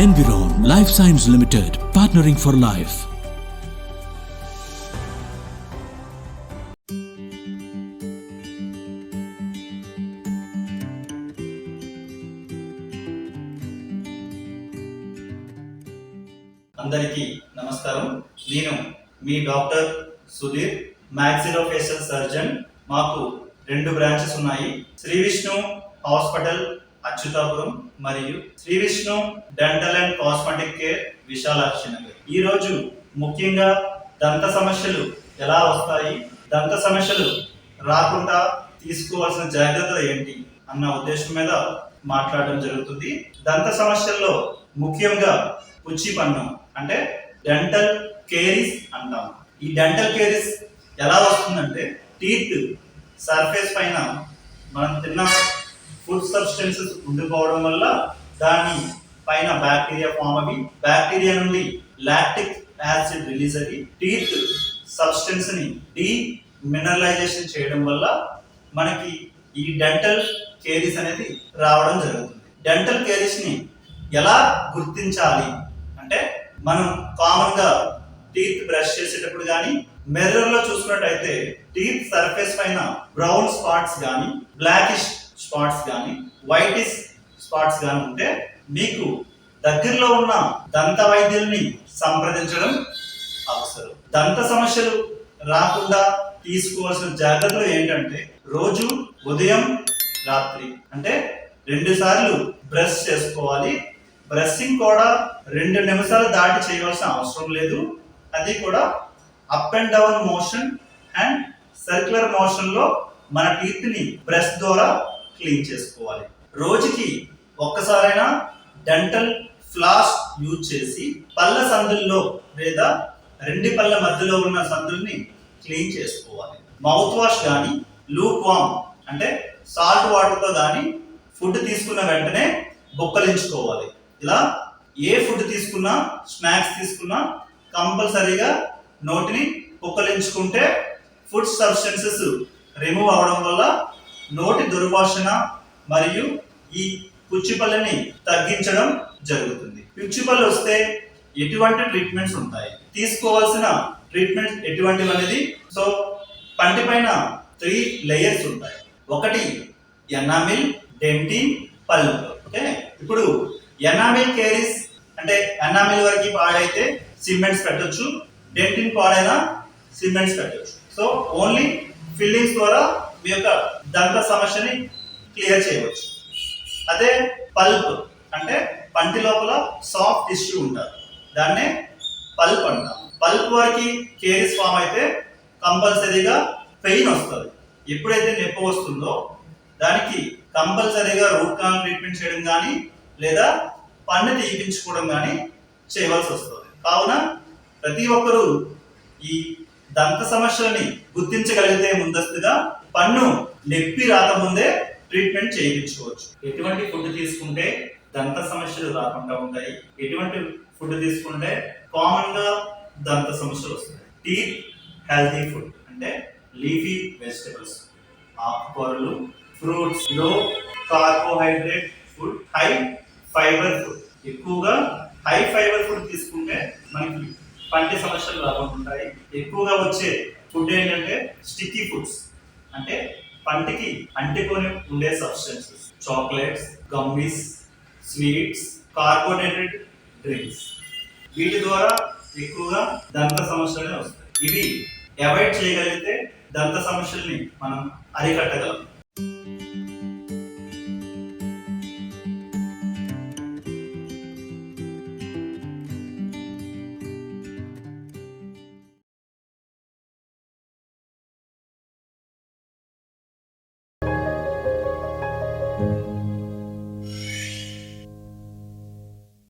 Environ Life Science Limited, partnering for life. అందరికీ నమస్కారం. నేను మీ డాక్టర్ సుధీర్, మ్యాక్సిలోఫేషియల్ సర్జన్. మాకు 2 బ్రాంచెస్ ఉన్నాయి. శ్రీ విష్ణు హాస్పిటల్ అచ్యుతాపురం మరియు Sri Vishnu dental and cosmetic care Visalakshi Nagar. ఈ రోజు ముఖ్యంగా దంత సమస్యలు ఎలా వస్తాయి, దంత సమస్యలు రాకుండా తీసుకోవాల్సిన జాగ్రత్తలు ఏంటి అన్న ఉద్దేశం మీద మాట్లాడడం జరుగుతుంది. దంత సమస్యల్లో ముఖ్యంగా పుచ్చి పన్ను అంటే డెంటల్ కేరీస్ అంటాం. ఈ డెంటల్ కేరీస్ ఎలా వస్తుందంటే టీత్ సర్ఫేస్ పైన మనం తిన్న ఫుడ్ సబ్స్టెన్సెస్ ఉండిపోవడం వల్ల దాని పైన బ్యాక్టీరియా ఫామ్ అవి, బ్యాక్టీరియా నుండి లాక్టిక్ యాసిడ్ రిలీజ్ అయ్యి టీత్ సబ్స్టెన్స్ ని డీమినరలైజేషన్ చేయడం వల్ల మనకి ఈ డెంటల్ కేరీస్ అనేది రావడం జరుగుతుంది. డెంటల్ కేరీస్ ని ఎలా గుర్తించాలి అంటే మనం కామన్ గా టీత్ బ్రష్ చేసేటప్పుడు కానీ మిర్రర్ లో చూసుకున్నట్టయితే టీత్ సర్ఫేస్ పైన బ్రౌన్ స్పాట్స్ కానీ, బ్లాకిష్ స్పాట్స్ కానీ, వైటిష్ స్పాట్స్ కానీ ఉంటే మీకు దగ్గరలో ఉన్న దంత వైద్యుల్ని సంప్రదించడం అవసరం. దంత సమస్యలు రాకుండా తీసుకోవాల్సిన జాగ్రత్తలు ఏంటంటే రోజు ఉదయం రాత్రి అంటే 2 సార్లు బ్రష్ చేసుకోవాలి. బ్రషింగ్ కూడా 2 నిమిషాలు దాటి చేయవలసిన అవసరం లేదు. అది కూడా up and down motion and circular motion లో మన టీత్ ని బ్రష్ ద్వారా క్లీన్ చేసుకోవాలి. రోజుకి ఒక్కసారైనా డెంటల్ ఫ్లాస్ యూజ్ చేసి పళ్ళ సందుల్లో లేదా 2 పళ్ళ మధ్యలో ఉన్న సందుల్ని క్లీన్ చేసుకోవాలి. మౌత్ వాష్ కానీ లూక్ వామ్ అంటే సాల్ట్ వాటర్ తో కానీ ఫుడ్ తీసుకున్న వెంటనే బొక్కలించుకోవాలి. ఇలా ఏ ఫుడ్ తీసుకున్నా, స్నాక్స్ తీసుకున్నా కంపల్సరీగా నోటిని బొక్కలించుకుంటే ఫుడ్ సబ్స్టెన్సెస్ రిమూవ్ అవడం వల్ల నోటి దుర్వాసన మరియు ఈ పుచ్చిపళ్ళని తగ్గించడం జరుగుతుంది. పుచ్చిపళ్ళు వస్తే ఎటువంటి ట్రీట్మెంట్స్ ఉంటాయి, తీసుకోవాల్సిన ట్రీట్మెంట్ ఎటువంటివి అనేది, సో పంటి పైన 3 లేయర్స్ ఉంటాయి. ఒకటి ఎనామిల్, డెంటిన్, పల్ప్. ఓకే, ఇప్పుడు ఎనామిల్ కేరీస్ అంటే ఎనామిల్ వరకు పాడైతే సిమెంట్స్ పెట్టొచ్చు, డెంటిన్ పాడైనా సిమెంట్స్ పెట్టొచ్చు. సో ఓన్లీ ఫిల్లింగ్స్ ద్వారా మీ యొక్క దంత సమస్యని క్లియర్ చేయవచ్చు. అదే పల్ప్ అంటే పంటి లోపల సాఫ్ట్ టిష్యూ ఉంటుంది, దాన్నే పల్ప్ అంటాం. పల్ప్ వరకు కేరీస్ ఫామ్ అయితే కంపల్సరీగా పెయిన్ వస్తుంది. ఎప్పుడైతే నొప్పి వస్తుందో దానికి కంపల్సరీగా రూట్ కెనాల్ ట్రీట్మెంట్ చేయడం కానీ లేదా పన్ను తీయించుకోవడం కానీ చేయవలసి వస్తుంది. కావున ప్రతి ఒక్కరూ ఈ దంత సమస్యలని గుర్తించగలిగితే ముందస్తుగా పన్ను నొప్పి రాకముందే ట్రీట్మెంట్ చేయించుకోవచ్చు. ఎటువంటి ఫుడ్ తీసుకుంటే దంత సమస్యలు రాకుండా ఉంటాయి, ఎటువంటి ఫుడ్ తీసుకుంటే కామన్ గా దంత సమస్యలు వస్తాయి. టీత్ హెల్తీ ఫుడ్ అంటే లీఫీ వెజిటబుల్స్, ఆకుకూరలు, ఫ్రూట్స్, లో carbohydrate food, high fibre food. ఎక్కువగా హై ఫైబర్ ఫుడ్ తీసుకుంటే మనకి పంటి సమస్యలు రాకుండా ఉంటాయి. ఎక్కువగా వచ్చే ఫుడ్ ఏంటంటే స్టిక్కీ ఫుడ్స్ అంటే పంటికి అంటుకొని ఉండే substances, chocolates, gummies, sweets, carbonated drinks. వీటి ద్వారా ఎక్కువగా దంత సమస్యలే వస్తాయి. ఇవి అవాయిడ్ చేయగలిగితే దంత సమస్యల్ని మనం అరికట్టగలం.